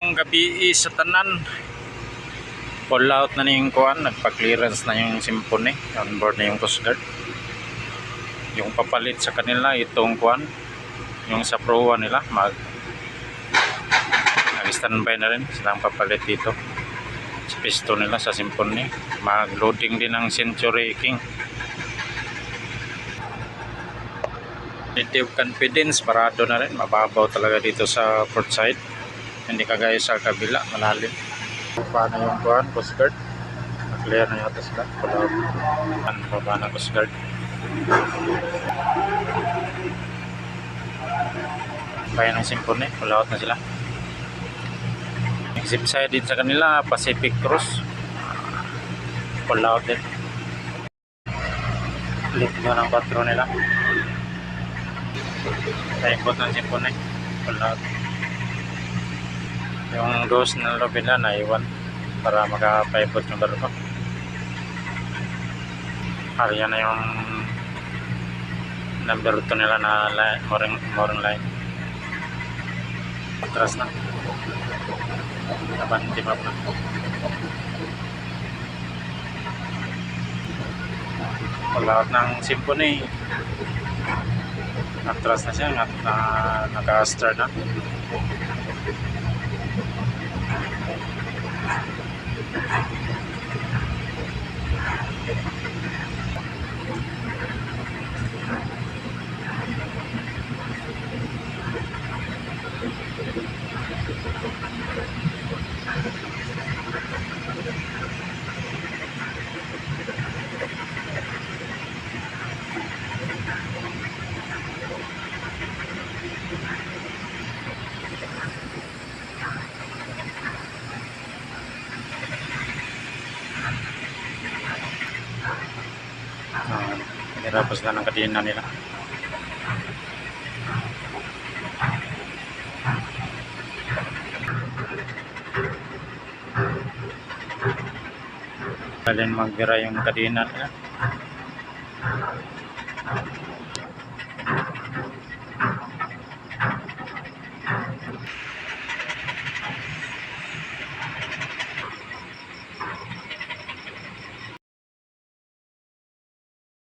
Ang gabi sa tanan, all out na yung kuan, nagpa-clearance na yung symphony, on board na yung Coast Guard. Yung papalit sa kanila itong kuan, yung sa proa nila, nag-standby na rin silang papalit dito sa pisto nila sa symphony. Mag-loading din ng Century King. Native confidence, parado na rin, mababaw talaga dito sa port side. Hindi kagaya sa kabila, malalim. Paano yung kuhan, Coast Guard? Clear na yata sila. Baba na Coast Guard. Kaya ng symphony, pull out na sila. Exit side din sa kanila, Pacific Cruise. Pull out din. Lift nyo ng 4 nila. Taikot ng symphony, pull out. Yung ghost na lobby na naiwan para makapaipot yung barko. Ariyan na yung number 2 nila na mooring line. Atras na. Nabanti map na. Palaot ng symphony. Atras na siya. Naka-star na. Nirapos na ng kadena nila. Alin magbira yung kadena nila.